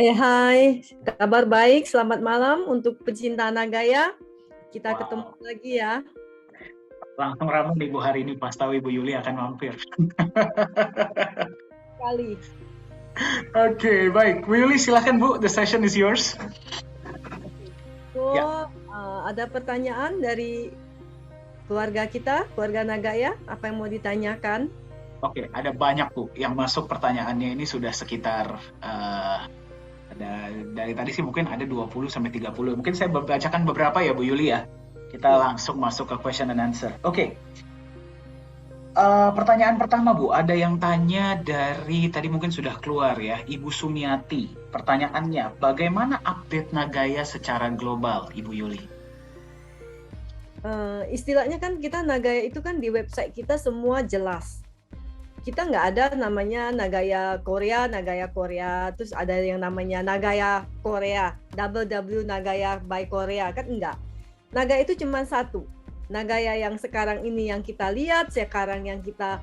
Hai, kabar baik. Selamat malam untuk pecinta Nagaya. Kita ketemu Wow, lagi ya. langsung ramai Ibu hari ini pas tahu Ibu Yuli akan mampir. Kali. Oke, baik. Bu Yuli silakan Bu, the session is yours. Oke. Ya, Ada pertanyaan dari keluarga kita, keluarga Nagaya. Apa yang mau ditanyakan? oke. Ada banyak Bu yang masuk pertanyaannya ini sudah sekitar ada dari tadi sih mungkin ada 20 sampai 30. Mungkin saya bacakan beberapa ya Bu Yuli ya. Kita Oke. langsung masuk ke question and answer. Oke. Pertanyaan pertama Bu, ada yang tanya dari tadi mungkin sudah keluar ya, Ibu Sumiati. Pertanyaannya, bagaimana update Nagaya secara global, Ibu Yuli? Istilahnya kan kita Nagaya itu kan di website kita semua jelas. Kita nggak ada namanya Nagaya Korea, terus ada yang namanya Nagaya Korea, W Nagaya by Korea, kan enggak. Nagaya itu cuma satu. Nagaya yang sekarang ini yang kita lihat, sekarang yang kita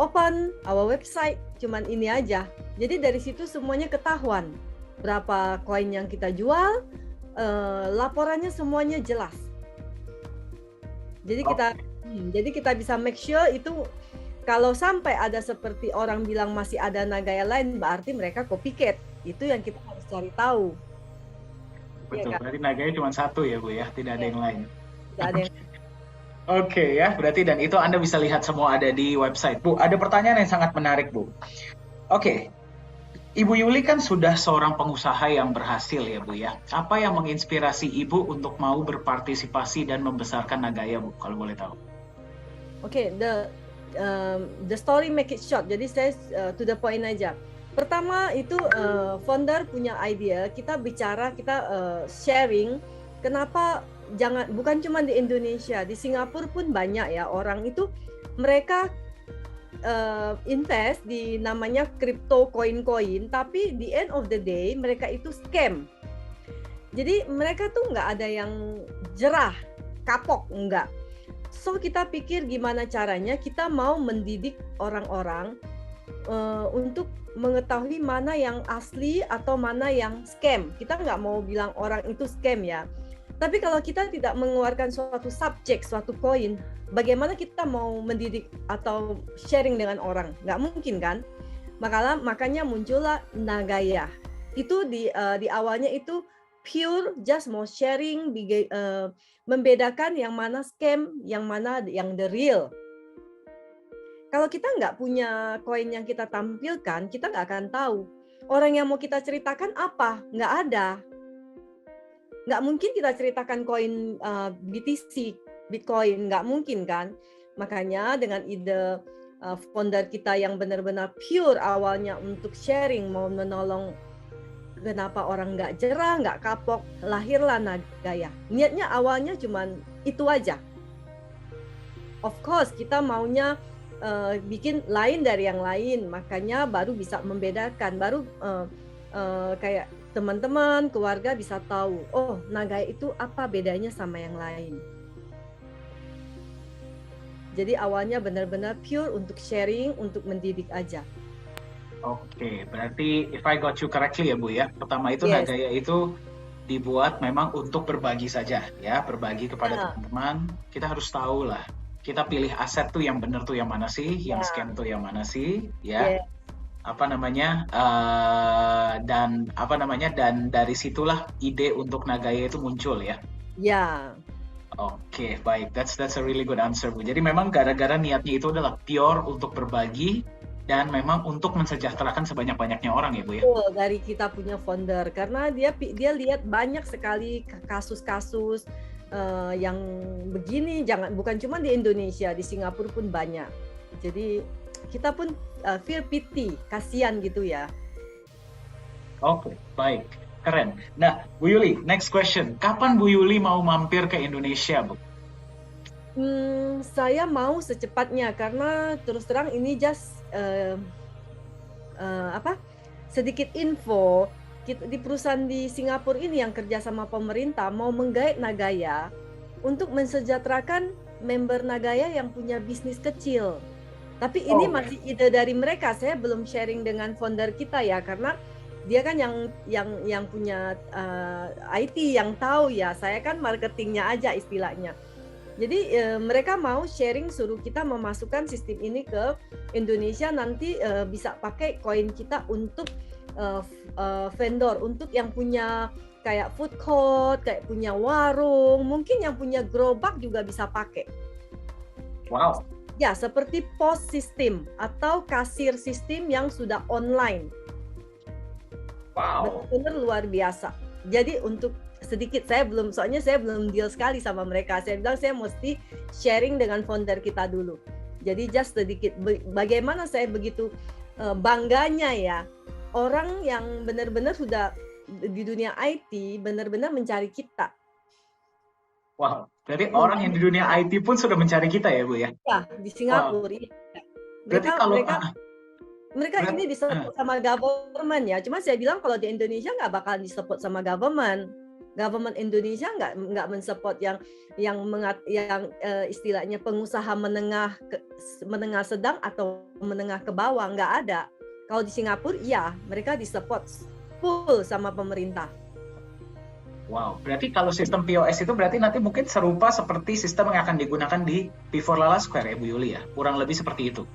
open our website, cuman ini aja. Jadi dari situ semuanya ketahuan. Berapa koin yang kita jual, laporannya semuanya jelas. Jadi kita bisa make sure itu kalau sampai ada seperti orang bilang masih ada Nagaya lain, berarti mereka copycat. Itu yang kita harus cari tahu. Iya Betul, kan? berarti Nagaya cuma satu ya Bu ya, tidak ada Ya, yang lain. tidak ada yang Oke ya, berarti dan itu Anda bisa lihat semua ada di website. Bu, ada pertanyaan yang sangat menarik Bu. Oke, Ibu Yuli kan sudah seorang pengusaha yang berhasil ya Bu ya. Apa yang menginspirasi Ibu untuk mau berpartisipasi dan membesarkan Nagaya Bu, kalau boleh tahu? Oke, the story make it short. Jadi saya to the point aja. Pertama itu founder punya idea, kita bicara, kita sharing. Kenapa bukan cuma di Indonesia, di Singapura pun banyak ya orang itu mereka invest di namanya crypto koin-koin, tapi di end of the day mereka itu scam. Jadi mereka tuh nggak ada yang jerah, kapok, enggak. So kita pikir gimana caranya kita mau mendidik orang-orang untuk mengetahui mana yang asli atau mana yang scam. Kita nggak mau bilang orang itu scam ya. Tapi kalau kita tidak mengeluarkan suatu subjek, suatu koin, bagaimana kita mau mendidik atau sharing dengan orang? Nggak mungkin kan? Makanya muncullah Nagaya. Itu di awalnya itu pure just mau sharing, membedakan yang mana scam, yang mana yang the real. Kalau kita nggak punya koin yang kita tampilkan, kita nggak akan tahu. Orang yang mau kita ceritakan apa? Nggak ada. Nggak mungkin kita ceritakan koin BTC, Bitcoin, nggak mungkin kan? Makanya dengan ide founder kita yang benar-benar pure awalnya untuk sharing, mau menolong kenapa orang nggak jerah, nggak kapok, lahirlah Nagaya. Niatnya awalnya cuman itu aja. Of course kita maunya bikin lain dari yang lain, makanya baru bisa membedakan, baru kayak teman-teman, keluarga bisa tahu, oh Nagaya itu apa bedanya sama yang lain. Jadi awalnya benar-benar pure untuk sharing, untuk mendidik aja. Oke, berarti if I got you correctly ya Bu ya. Pertama itu Yes. Nagaya itu dibuat memang untuk berbagi saja ya, berbagi kepada Ya, teman-teman. Kita harus tahu lah, kita pilih aset tuh yang benar tuh yang mana sih, yang ya, scam tuh yang mana sih, ya. ya, Apa namanya? Dan dari situlah ide untuk Nagaya itu muncul ya. ya, Oke, baik. That's a really good answer, Bu. Jadi memang gara-gara niatnya itu adalah pure untuk berbagi dan memang untuk mensejahterakan sebanyak-banyaknya orang ya, Bu ya. betul, dari kita punya founder karena dia lihat banyak sekali kasus-kasus yang begini, bukan cuma di Indonesia, di Singapura pun banyak. Jadi kita pun feel pity, kasihan gitu ya. Oke, baik. Keren. Nah, Bu Yuli, next question. Kapan Bu Yuli mau mampir ke Indonesia, Bu? Saya mau secepatnya karena terus terang ini just sedikit info. Di perusahaan di Singapura ini yang kerja sama pemerintah mau menggait Nagaya untuk mensejahterakan member Nagaya yang punya bisnis kecil. Tapi ini masih ide dari mereka, saya belum sharing dengan founder kita ya, karena Dia kan yang punya IT, yang tahu ya. Saya kan marketingnya aja istilahnya. Jadi mereka mau sharing, suruh kita memasukkan sistem ini ke Indonesia, nanti bisa pakai koin kita untuk vendor, untuk yang punya kayak food court, kayak punya warung, mungkin yang punya gerobak juga bisa pakai. Wow. Ya, seperti pos sistem atau kasir sistem yang sudah online. Wow. Benar-benar luar biasa. Jadi untuk sedikit, soalnya saya belum deal sekali sama mereka. Saya bilang saya mesti sharing dengan founder kita dulu. Jadi just sedikit, bagaimana saya begitu bangganya ya, orang yang benar-benar sudah di dunia IT benar-benar mencari kita. Wow, berarti orang yang di dunia IT pun sudah mencari kita ya Bu ya? Ya, di Singapura. Wow. Berarti mereka ini disebut sama government ya. Cuma saya bilang kalau di Indonesia nggak bakal disebut sama government. Government Indonesia nggak mensupport yang istilahnya pengusaha menengah sedang atau menengah ke bawah, nggak ada. Kalau di Singapura iya, mereka disupport full sama pemerintah. Wow, berarti kalau sistem POS itu berarti nanti mungkin serupa seperti sistem yang akan digunakan di P4 Lala Square ya Bu Yuli ya? Kurang lebih seperti itu?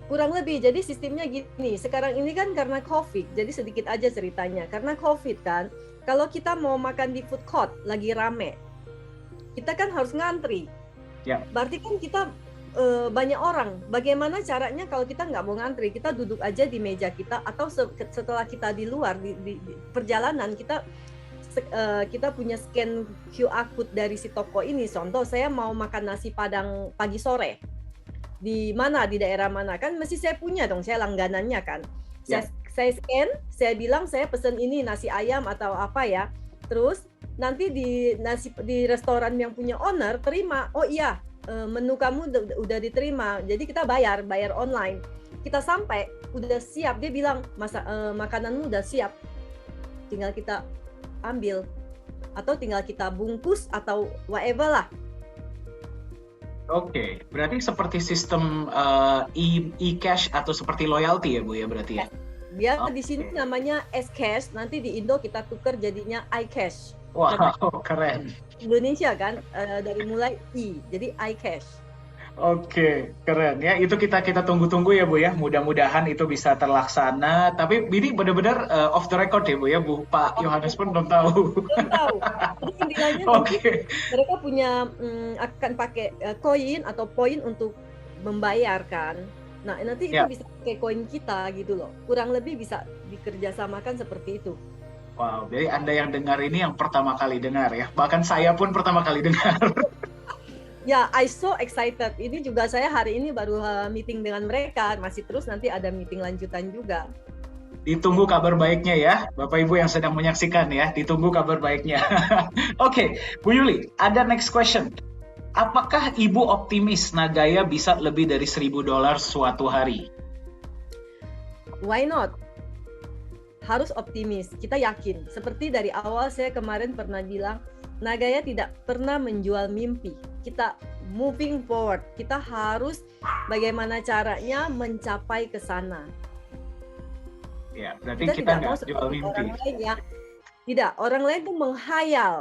Kurang lebih, jadi sistemnya gini, sekarang ini kan karena COVID, jadi sedikit aja ceritanya. Karena COVID kan, kalau kita mau makan di food court, lagi rame, kita kan harus ngantri. Ya. Berarti kan kita banyak orang, bagaimana caranya kalau kita nggak mau ngantri, kita duduk aja di meja kita, atau setelah kita di luar, di perjalanan, kita punya scan QR code dari si toko ini. Contoh saya mau makan nasi Padang pagi sore di mana, di daerah mana, kan mesti saya punya dong, saya langganannya kan. Saya scan, saya bilang saya pesen ini nasi ayam atau apa ya, terus nanti di restoran yang punya owner terima, oh iya menu kamu udah diterima, jadi kita bayar online. Kita sampai udah siap, dia bilang makananmu udah siap, tinggal kita ambil atau tinggal kita bungkus atau whatever lah. Oke, berarti seperti sistem e-cash atau seperti loyalty ya Bu ya berarti ya? Dia di sini namanya S-Cash, nanti di Indo kita tukar jadinya iCash. Wow, keren. Indonesia kan dari mulai I, jadi iCash. Oke, keren ya. Itu kita tunggu-tunggu ya Bu ya. Mudah-mudahan itu bisa terlaksana. Tapi ini benar-benar off the record ya Bu ya. Pak Yohanes pun belum tahu. Belum tahu. Jadi intinya mereka punya akan pakai koin atau poin untuk membayarkan. Nah nanti itu bisa pakai koin kita gitu loh. Kurang lebih bisa dikerjasamakan seperti itu. Wow, jadi Anda yang dengar ini yang pertama kali dengar ya. Bahkan saya pun pertama kali dengar. Ya, I so excited. Ini juga saya hari ini baru meeting dengan mereka. Masih terus nanti ada meeting lanjutan juga. Ditunggu kabar baiknya ya, Bapak Ibu yang sedang menyaksikan ya. Ditunggu kabar baiknya. Oke, Bu Yuli, ada next question. Apakah Ibu optimis Nagaya bisa lebih dari $1.000 suatu hari? Why not? Harus optimis. Kita yakin. Seperti dari awal saya kemarin pernah bilang, Nagaya tidak pernah menjual mimpi. Kita moving forward. Kita harus bagaimana caranya mencapai ke sana. Ya, berarti kita nggak jual mimpi. Orang lain ya. Tidak, orang lain itu menghayal,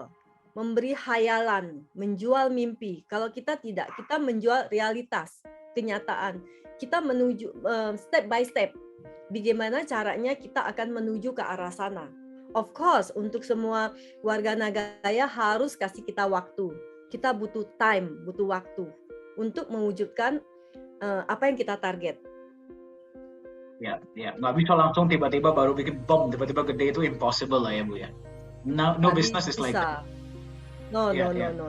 memberi hayalan, menjual mimpi. Kalau kita tidak, kita menjual realitas, kenyataan. Kita menuju step by step. Bagaimana caranya kita akan menuju ke arah sana. Of course, untuk semua warga Nagaya harus kasih kita waktu. Kita butuh time, butuh waktu untuk mewujudkan apa yang kita target. Ya, nggak bisa langsung tiba-tiba baru bikin bom, tiba-tiba gede, itu impossible lah ya Bu ya. No business is like that. No.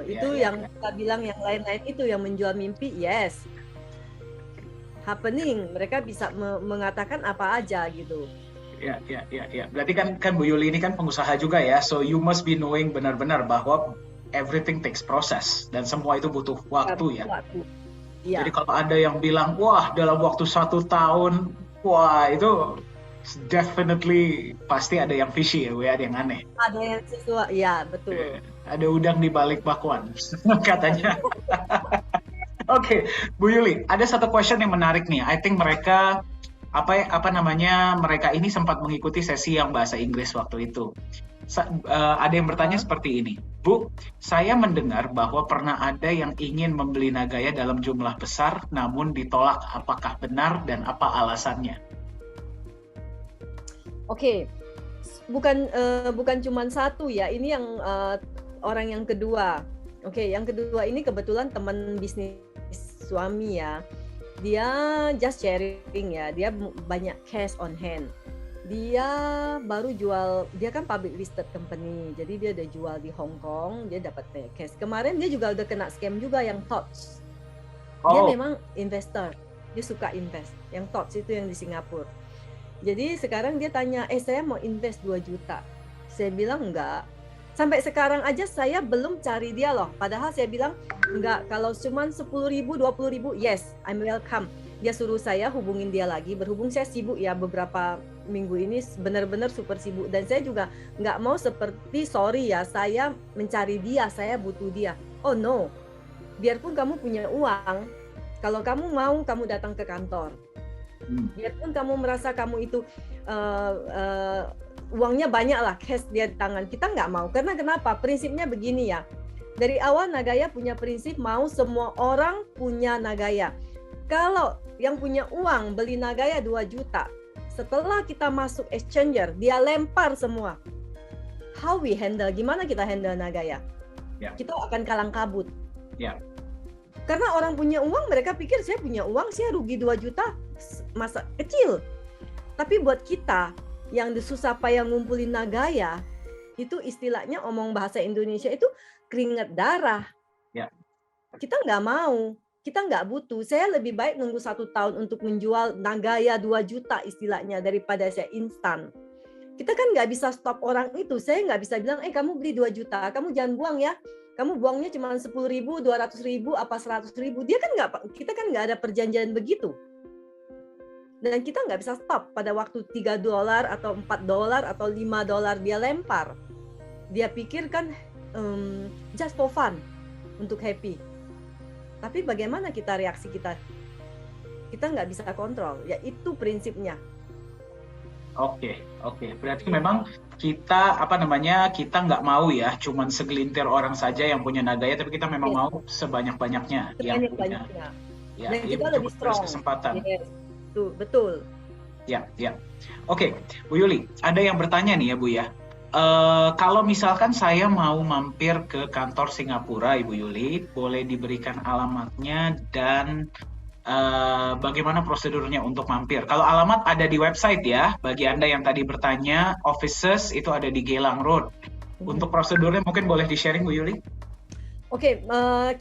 Itu yang kita bilang yang lain-lain itu yang menjual mimpi, yes. Happening, mereka bisa mengatakan apa aja gitu. Ya. Berarti kan Bu Yuli ini kan pengusaha juga ya, so you must be knowing benar-benar bahwa everything takes process dan semua itu butuh waktu ya. Ya. Jadi kalau ada yang bilang, wah dalam waktu 1 tahun, wah itu definitely pasti ada yang fishy ya, ada yang aneh. Ada yang sesuatu, ya betul. Ada udang di balik bakwan, katanya. Oke, Bu Yuli, ada satu question yang menarik nih. I think mereka apa namanya, mereka ini sempat mengikuti sesi yang bahasa Inggris waktu itu. Ada yang bertanya seperti ini, Bu, saya mendengar bahwa pernah ada yang ingin membeli Nagaya dalam jumlah besar namun ditolak. Apakah benar dan apa alasannya? Oke, bukan cuma satu ya. Ini yang orang yang kedua. Oke, yang kedua ini kebetulan teman bisnis suami ya. Dia just sharing ya. Dia banyak cash on hand. Dia baru jual, dia kan public listed company, jadi dia udah jual di Hong Kong, dia dapat cash. Kemarin dia juga udah kena scam juga yang Tots. Dia memang investor, dia suka invest. Yang Tots itu yang di Singapura. Jadi sekarang dia tanya, saya mau invest 2 juta. Saya bilang enggak. Sampai sekarang aja saya belum cari dia loh. Padahal saya bilang enggak, kalau cuma 10.000, 20.000, yes, I'm welcome. Dia suruh saya hubungin dia lagi. Berhubung saya sibuk ya beberapa minggu ini, benar-benar super sibuk. Dan saya juga nggak mau seperti, sorry ya, saya mencari dia, saya butuh dia. Oh no, biarpun kamu punya uang, kalau kamu mau, kamu datang ke kantor. Biarpun kamu merasa kamu itu uangnya banyak lah, cash di tangan, kita nggak mau. Karena kenapa? Prinsipnya begini ya. Dari awal Nagaya punya prinsip mau semua orang punya Nagaya. Kalau yang punya uang beli Nagaya 2 juta, setelah kita masuk exchanger, dia lempar semua. How we handle? Gimana kita handle Nagaya? Yeah. Kita akan kalang kabut. Yeah. Karena orang punya uang, mereka pikir saya punya uang, saya rugi 2 juta, masa kecil. Tapi buat kita yang susah payah ngumpulin Nagaya, itu istilahnya omong bahasa Indonesia itu keringat darah. Yeah. Kita nggak mau. Kita nggak butuh. Saya lebih baik nunggu 1 tahun untuk menjual Nagaya 2 juta istilahnya daripada saya instan. Kita kan nggak bisa stop orang itu. Saya nggak bisa bilang, kamu beli 2 juta, kamu jangan buang ya. Kamu buangnya cuma 10.000, 200.000, apa 100.000. Dia kan kita kan nggak ada perjanjian begitu. Dan kita nggak bisa stop pada waktu $3 atau $4 atau $5 dia lempar. Dia pikir kan just for fun, untuk happy. Tapi bagaimana reaksi kita? Kita nggak bisa kontrol. Ya itu prinsipnya. Oke. Berarti memang kita kita nggak mau ya, cuman segelintir orang saja yang punya Nagaya, tapi kita memang mau sebanyak-banyaknya yang punya. Ya, dan kita lebih strong. Kesempatan. Yes. Betul. Ya. Oke, Bu Yuli, ada yang bertanya nih ya Bu ya. Kalau misalkan saya mau mampir ke kantor Singapura, Ibu Yuli, boleh diberikan alamatnya dan bagaimana prosedurnya untuk mampir? Kalau alamat ada di website ya, bagi Anda yang tadi bertanya, offices itu ada di Geylang Road. Untuk prosedurnya mungkin boleh di-sharing Bu Yuli? Oke,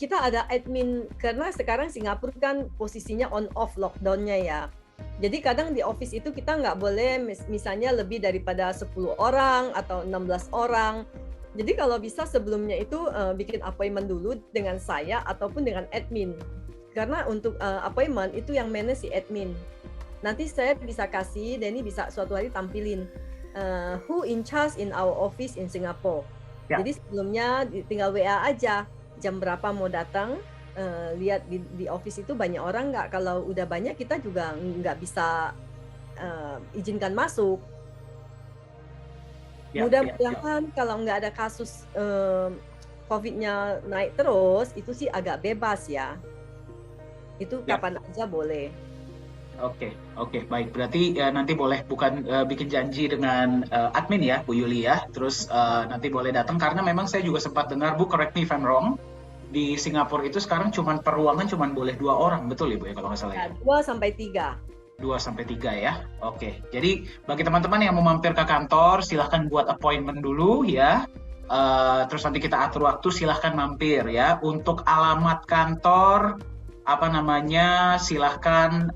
kita ada admin, karena sekarang Singapura kan posisinya on-off lockdown-nya ya. Jadi kadang di office itu kita nggak boleh misalnya lebih daripada 10 orang atau 16 orang. Jadi kalau bisa sebelumnya itu bikin appointment dulu dengan saya ataupun dengan admin. Karena untuk appointment itu yang manage si admin. Nanti saya bisa kasih, Denny bisa suatu hari tampilin who in charge in our office in Singapore. Ya. Jadi sebelumnya tinggal WA aja jam berapa mau datang. Lihat di office itu banyak orang nggak. Kalau udah banyak kita juga nggak bisa izinkan masuk. Mudah-mudahan kalau nggak ada kasus COVID-nya naik terus, itu sih agak bebas ya. Itu kapan aja boleh. Oke, baik. Berarti nanti boleh bikin janji dengan admin ya, Bu Yuli ya. Terus nanti boleh datang, karena memang saya juga sempat dengar, Bu, correct me if I'm wrong, di Singapura itu sekarang per ruangan cuma boleh 2 orang, betul Ibu ya kalau nggak salah ya? 2-3. 2-3 ya. Oke. Jadi bagi teman-teman yang mau mampir ke kantor, silahkan buat appointment dulu ya. Terus nanti kita atur waktu, silahkan mampir ya. Untuk alamat kantor, silahkan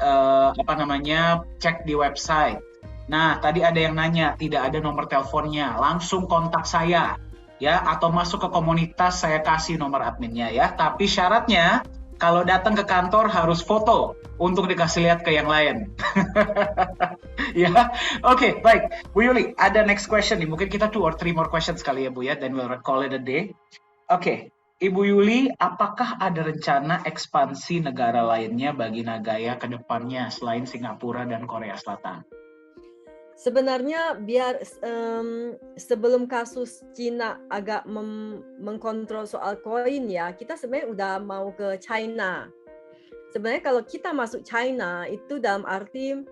cek di website. Nah, tadi ada yang nanya, tidak ada nomor teleponnya, langsung kontak saya ya, atau masuk ke komunitas, saya kasih nomor adminnya ya. Tapi syaratnya kalau datang ke kantor harus foto untuk dikasih lihat ke yang lain. Ya, oke, baik. Bu Yuli, ada next question nih. Mungkin kita 2 or 3 more questions kali ya Bu ya, then we'll call it a day. Oke. Ibu Yuli, apakah ada rencana ekspansi negara lainnya bagi Nagaya ke depannya selain Singapura dan Korea Selatan? Sebenarnya biar sebelum kasus Cina agak mengkontrol soal koin ya, kita sebenarnya udah mau ke China. Sebenarnya kalau kita masuk China itu dalam arti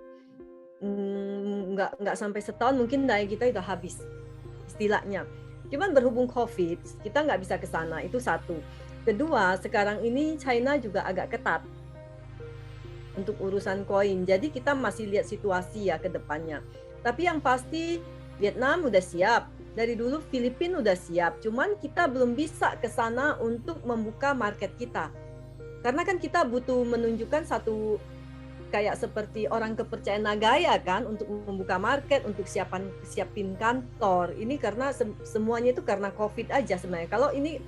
nggak sampai setahun mungkin daya kita udah habis istilahnya. Cuman berhubung COVID, kita nggak bisa ke sana, itu satu. Kedua, sekarang ini China juga agak ketat untuk urusan koin. Jadi kita masih lihat situasi ya ke depannya. Tapi yang pasti Vietnam udah siap. Dari dulu Filipina udah siap. Cuman kita belum bisa ke sana untuk membuka market kita. Karena kan kita butuh menunjukkan satu kayak seperti orang kepercayaan Nagaya kan untuk membuka market, untuk siapin kantor. Ini karena semuanya itu karena COVID aja sebenarnya. Kalau ini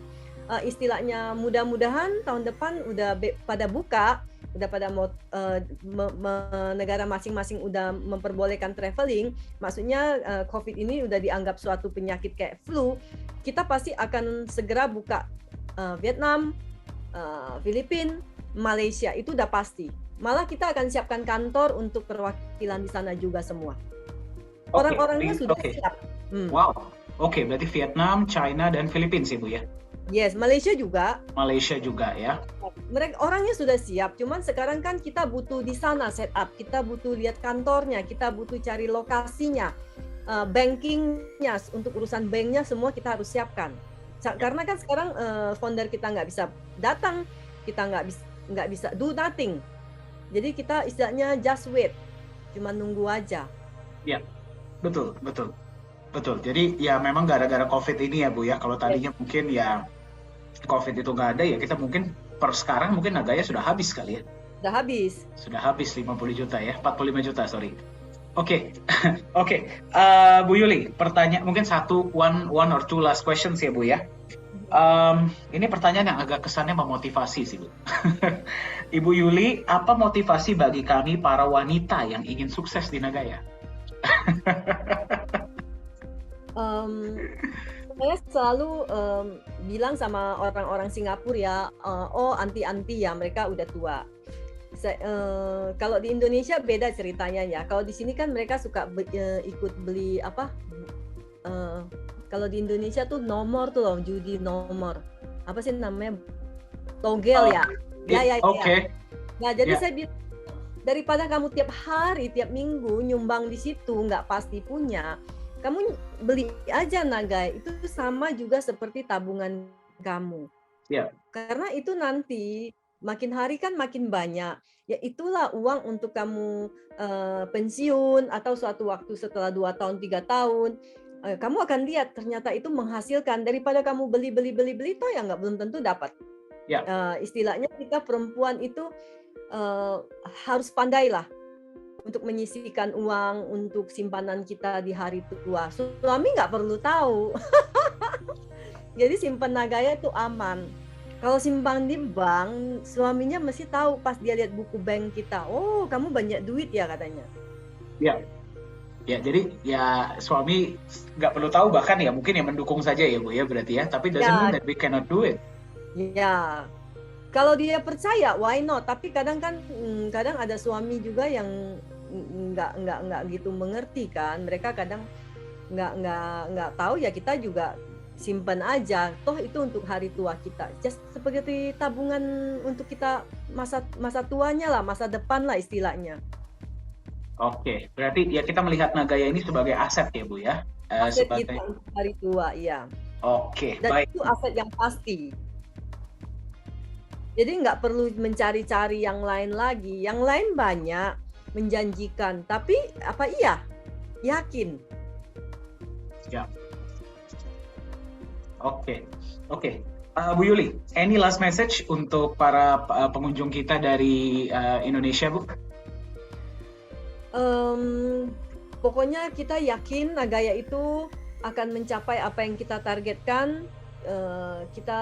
istilahnya mudah-mudahan tahun depan udah pada buka, udah pada mau negara masing-masing udah memperbolehkan traveling, maksudnya COVID ini udah dianggap suatu penyakit kayak flu, kita pasti akan segera buka Vietnam, Filipina, Malaysia, itu udah pasti. Malah kita akan siapkan kantor untuk perwakilan di sana juga semua. Orang-orangnya sudah siap. Wow, oke, berarti Vietnam, China, dan Filipina sih Bu ya? Yes, Malaysia juga. Malaysia juga ya. Mereka orangnya sudah siap, cuman sekarang kan kita butuh di sana setup, kita butuh lihat kantornya, kita butuh cari lokasinya, bankingnya, untuk urusan banknya semua kita harus siapkan. Karena kan sekarang founder kita nggak bisa datang, kita nggak bisa do nothing. Jadi kita istilahnya just wait, cuma nunggu aja. Ya, betul. Jadi ya memang gara-gara COVID ini ya Bu ya. Kalau tadinya mungkin ya COVID itu nggak ada ya kita mungkin per sekarang mungkin Nagaya sudah habis kali ya. Sudah habis 50 juta ya, 45 juta sorry. Oke. Bu Yuli, pertanyaan mungkin one or two last questions ya Bu ya. Ini pertanyaan yang agak kesannya memotivasi sih Bu. Ibu Yuli, apa motivasi bagi kami para wanita yang ingin sukses di Nagaya? Saya selalu bilang sama orang-orang Singapura ya, oh anti-anti ya, mereka udah tua. Kalau di Indonesia beda ceritanya ya. Kalau di sini kan mereka suka ikut beli apa? Kalau di Indonesia tuh nomor tuh loh, judi nomor. Apa sih namanya? Togel ya. Ya. Nah, jadi saya bilang daripada kamu tiap hari, tiap minggu nyumbang di situ nggak pasti punya. Kamu beli aja Nagai, itu sama juga seperti tabungan kamu. Karena itu nanti makin hari kan makin banyak. Ya itulah uang untuk kamu pensiun atau suatu waktu setelah 2 tahun, 3 tahun. Kamu akan lihat ternyata itu menghasilkan daripada kamu beli toh ya nggak belum tentu dapat. Istilahnya kita perempuan itu harus pandailah untuk menyisihkan uang untuk simpanan kita di hari tua. Suami nggak perlu tahu. Jadi simpan Nagaya itu aman. Kalau simpan di bank, suaminya mesti tahu pas dia lihat buku bank kita. Oh, kamu banyak duit ya katanya. Ya, jadi ya suami nggak perlu tahu, bahkan ya mungkin ya mendukung saja ya Bu ya berarti ya. Tapi doesn't mean that we cannot do it. Ya. Kalau dia percaya, why not? Tapi kadang ada suami juga yang nggak gitu mengerti kan. Mereka kadang nggak tahu ya, kita juga simpan aja. Toh itu untuk hari tua kita. Just seperti tabungan untuk kita masa tuanya lah, masa depan lah istilahnya. Oke, berarti ya kita melihat Nagaya ini sebagai aset ya Bu ya. Aset kita untuk hari tua, iya. Oke, dan baik. Itu aset yang pasti. Jadi nggak perlu mencari-cari yang lain lagi. Yang lain banyak menjanjikan, tapi apa iya? Yakin. Ya. Oke. Bu Yuli, any last message untuk para pengunjung kita dari Indonesia, Bu? Pokoknya kita yakin Nagaya itu akan mencapai apa yang kita targetkan. Kita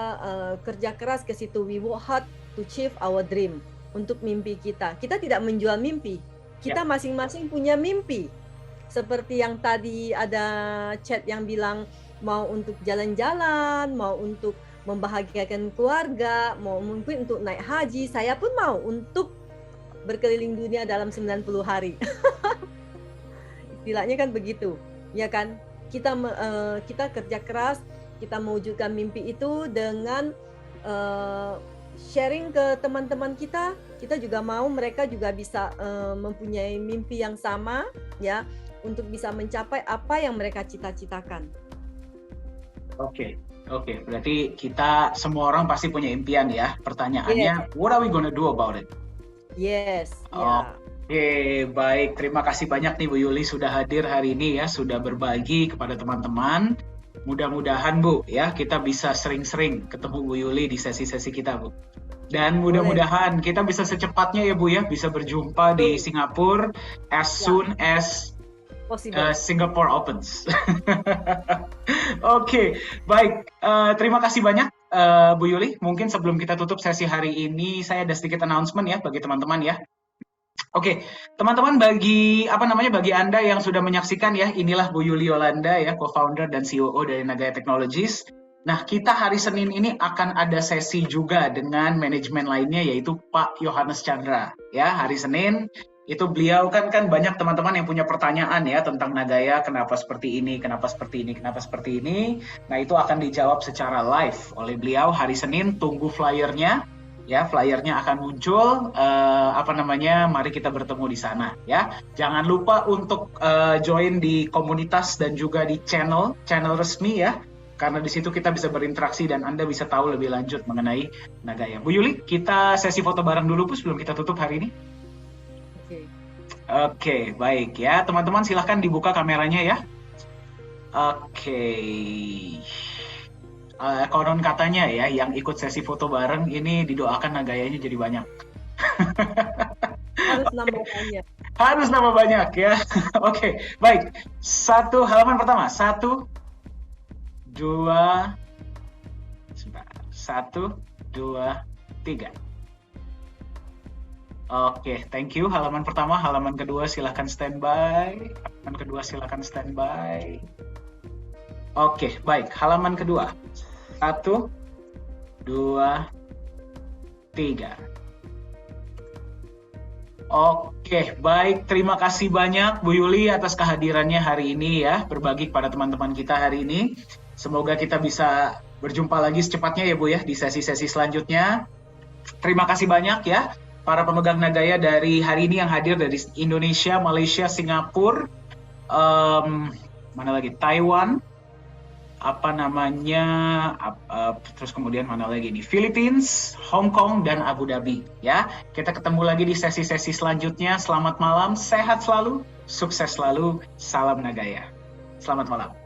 kerja keras ke situ. We work hard to achieve our dream, untuk mimpi kita. Kita tidak menjual mimpi. Kita masing-masing punya mimpi. Seperti yang tadi ada chat yang bilang mau untuk jalan-jalan, mau untuk membahagiakan keluarga, mau mungkin untuk naik haji, saya pun mau untuk berkeliling dunia dalam 90 hari. Istilahnya kan begitu, ya kan? Kita kerja keras, kita mewujudkan mimpi itu dengan sharing ke teman-teman kita. Kita juga mau mereka juga bisa mempunyai mimpi yang sama, ya, untuk bisa mencapai apa yang mereka cita-citakan. Oke. Berarti kita semua orang pasti punya impian ya. Pertanyaannya, what are we gonna do about it? Yes. Oke, baik. Terima kasih banyak nih Bu Yuli sudah hadir hari ini ya, sudah berbagi kepada teman-teman. Mudah-mudahan Bu ya, kita bisa sering-sering ketemu Bu Yuli di sesi-sesi kita Bu. Dan mudah-mudahan kita bisa secepatnya ya Bu ya, bisa berjumpa di Singapura as soon as Singapore opens. Oke, baik. Terima kasih banyak Bu Yuli. Mungkin sebelum kita tutup sesi hari ini, saya ada sedikit announcement ya bagi teman-teman ya. Oke, teman-teman, bagi Anda yang sudah menyaksikan ya, inilah Bu Yuli Yolanda ya, co-founder dan COO dari Nagaya Technologies. Nah, kita hari Senin ini akan ada sesi juga dengan manajemen lainnya, yaitu Pak Yohanes Chandra. Ya, hari Senin itu beliau kan banyak teman-teman yang punya pertanyaan ya tentang Nagaya, kenapa seperti ini, kenapa seperti ini, kenapa seperti ini. Nah, itu akan dijawab secara live oleh beliau hari Senin. Tunggu flyernya. Ya, flyernya akan muncul. Mari kita bertemu di sana. Ya, jangan lupa untuk join di komunitas dan juga di channel resmi ya. Karena di situ kita bisa berinteraksi dan Anda bisa tahu lebih lanjut mengenai Nagaya. Bu Yuli, kita sesi foto bareng dulu Bu sebelum kita tutup hari ini. Oke, baik ya. Teman-teman silahkan dibuka kameranya ya. Oke. Konon katanya ya, yang ikut sesi foto bareng ini didoakan Nagayanya jadi banyak. Harus nambah banyak. Harus nambah banyak ya. Oke, baik. Halaman pertama. 1, 2, 3. Oke, thank you. Halaman pertama, halaman kedua silahkan standby. Oke, baik. Halaman kedua. 1, 2, 3. Oke, baik. Terima kasih banyak Bu Yuli atas kehadirannya hari ini ya, berbagi kepada teman-teman kita hari ini. Semoga kita bisa berjumpa lagi secepatnya ya Bu ya, di sesi-sesi selanjutnya. Terima kasih banyak ya, para pemegang Nagaya dari hari ini yang hadir dari Indonesia, Malaysia, Singapura, Taiwan, terus kemudian mana lagi nih, Philippines, Hong Kong, dan Abu Dhabi ya. Kita ketemu lagi di sesi-sesi selanjutnya. Selamat malam, sehat selalu, sukses selalu, salam Nagaya. Selamat malam.